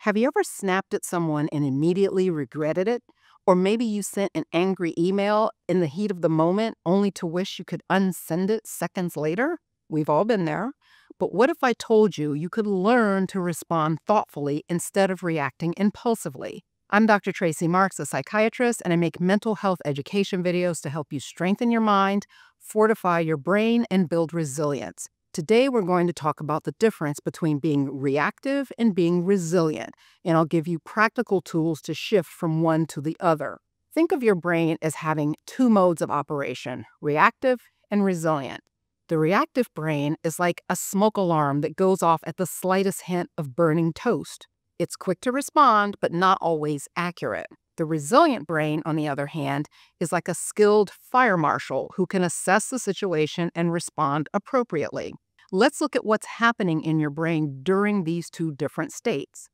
Have you ever snapped at someone and immediately regretted it? Or maybe you sent an angry email in the heat of the moment only to wish you could unsend it seconds later? We've all been there. But what if I told you you could learn to respond thoughtfully instead of reacting impulsively? I'm Dr. Tracey Marks, a psychiatrist, and I make mental health education videos to help you strengthen your mind, fortify your brain, and build resilience. Today, we're going to talk about the difference between being reactive and being resilient, and I'll give you practical tools to shift from one to the other. Think of your brain as having two modes of operation, reactive and resilient. The reactive brain is like a smoke alarm that goes off at the slightest hint of burning toast. It's quick to respond, but not always accurate. The resilient brain, on the other hand, is like a skilled fire marshal who can assess the situation and respond appropriately. Let's look at what's happening in your brain during these two different states.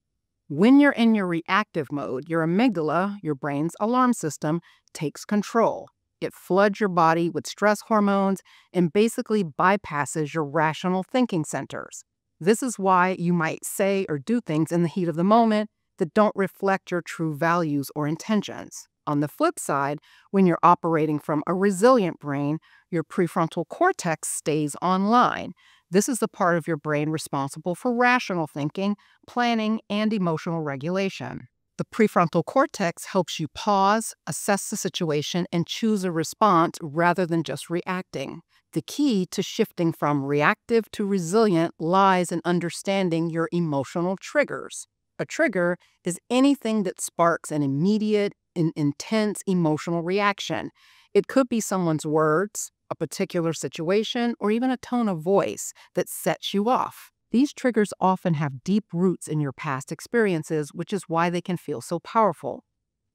When you're in your reactive mode, your amygdala, your brain's alarm system, takes control. It floods your body with stress hormones and basically bypasses your rational thinking centers. This is why you might say or do things in the heat of the moment that don't reflect your true values or intentions. On the flip side, when you're operating from a resilient brain, your prefrontal cortex stays online. This is the part of your brain responsible for rational thinking, planning, and emotional regulation. The prefrontal cortex helps you pause, assess the situation, and choose a response rather than just reacting. The key to shifting from reactive to resilient lies in understanding your emotional triggers. A trigger is anything that sparks an immediate and intense emotional reaction. It could be someone's words, a particular situation, or even a tone of voice that sets you off. These triggers often have deep roots in your past experiences, which is why they can feel so powerful.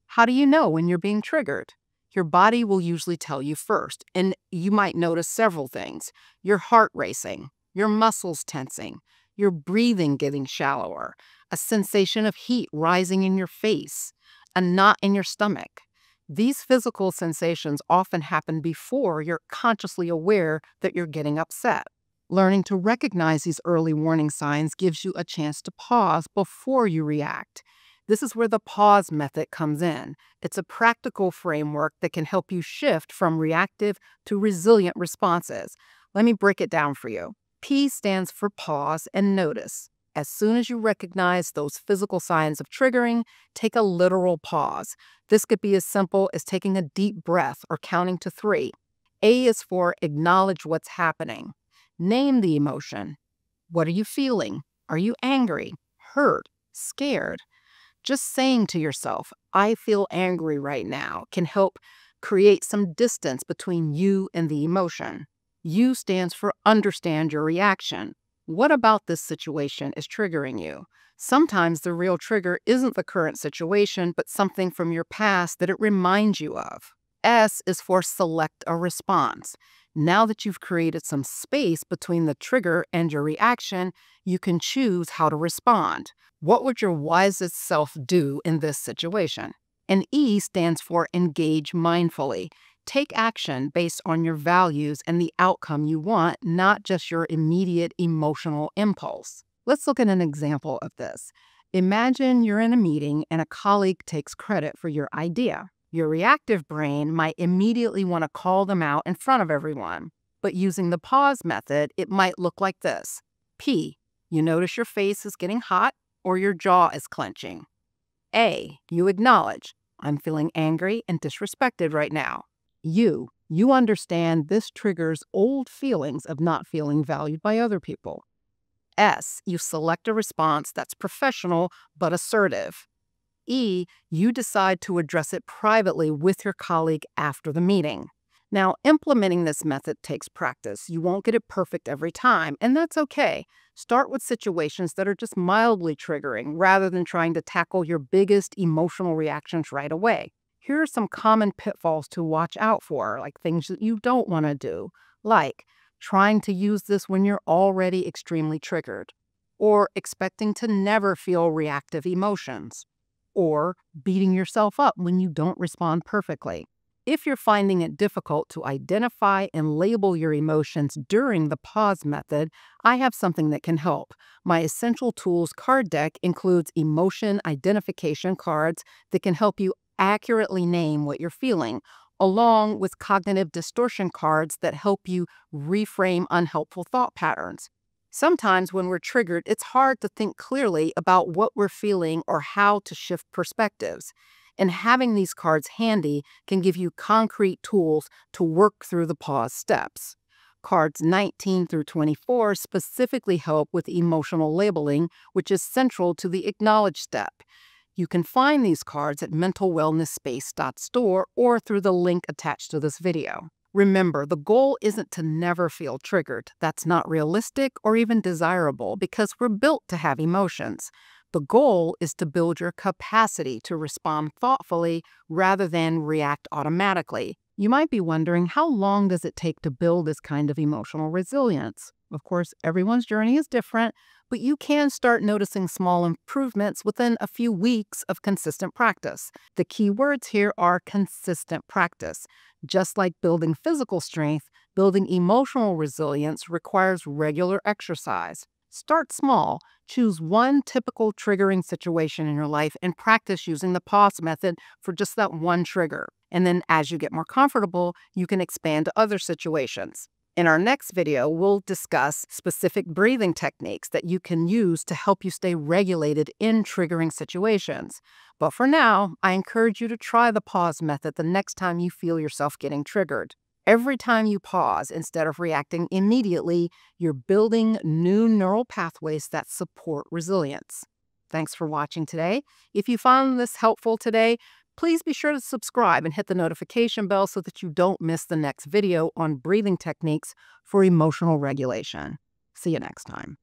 How do you know when you're being triggered? Your body will usually tell you first, and you might notice several things. Your heart racing, your muscles tensing, your breathing getting shallower, a sensation of heat rising in your face, a knot in your stomach. These physical sensations often happen before you're consciously aware that you're getting upset. Learning to recognize these early warning signs gives you a chance to pause before you react. This is where the pause method comes in. It's a practical framework that can help you shift from reactive to resilient responses. Let me break it down for you. P stands for pause and notice. As soon as you recognize those physical signs of triggering, take a literal pause. This could be as simple as taking a deep breath or counting to 3. A is for acknowledge what's happening. Name the emotion. What are you feeling? Are you angry, hurt, scared? Just saying to yourself, I feel angry right now, can help create some distance between you and the emotion. U stands for understand your reaction. What about this situation is triggering you? Sometimes the real trigger isn't the current situation, but something from your past that it reminds you of. S is for select a response. Now that you've created some space between the trigger and your reaction, you can choose how to respond. What would your wisest self do in this situation? And E stands for engage mindfully. Take action based on your values and the outcome you want, not just your immediate emotional impulse. Let's look at an example of this. Imagine you're in a meeting and a colleague takes credit for your idea. Your reactive brain might immediately want to call them out in front of everyone. But using the pause method, it might look like this. P, you notice your face is getting hot or your jaw is clenching. A, you acknowledge, I'm feeling angry and disrespected right now. You understand this triggers old feelings of not feeling valued by other people. S, you select a response that's professional but assertive. E, you decide to address it privately with your colleague after the meeting. Now, implementing this method takes practice. You won't get it perfect every time, and that's okay. Start with situations that are just mildly triggering rather than trying to tackle your biggest emotional reactions right away. Here are some common pitfalls to watch out for, like things that you don't want to do, like trying to use this when you're already extremely triggered, or expecting to never feel reactive emotions, or beating yourself up when you don't respond perfectly. If you're finding it difficult to identify and label your emotions during the pause method, I have something that can help. My Essential Tools card deck includes emotion identification cards that can help you accurately name what you're feeling, along with cognitive distortion cards that help you reframe unhelpful thought patterns. Sometimes when we're triggered, it's hard to think clearly about what we're feeling or how to shift perspectives. And having these cards handy can give you concrete tools to work through the pause steps. Cards 19 through 24 specifically help with emotional labeling, which is central to the acknowledge step. You can find these cards at mentalwellnessspace.store or through the link attached to this video. Remember, the goal isn't to never feel triggered. That's not realistic or even desirable because we're built to have emotions. The goal is to build your capacity to respond thoughtfully rather than react automatically. You might be wondering, how long does it take to build this kind of emotional resilience? Of course, everyone's journey is different, but you can start noticing small improvements within a few weeks of consistent practice. The key words here are consistent practice. Just like building physical strength, building emotional resilience requires regular exercise. Start small. Choose one typical triggering situation in your life and practice using the pause method for just that one trigger. And then as you get more comfortable, you can expand to other situations. In our next video, we'll discuss specific breathing techniques that you can use to help you stay regulated in triggering situations. But for now, I encourage you to try the pause method the next time you feel yourself getting triggered. Every time you pause, instead of reacting immediately, you're building new neural pathways that support resilience. Thanks for watching today. If you found this helpful today, please be sure to subscribe and hit the notification bell so that you don't miss the next video on breathing techniques for emotional regulation. See you next time.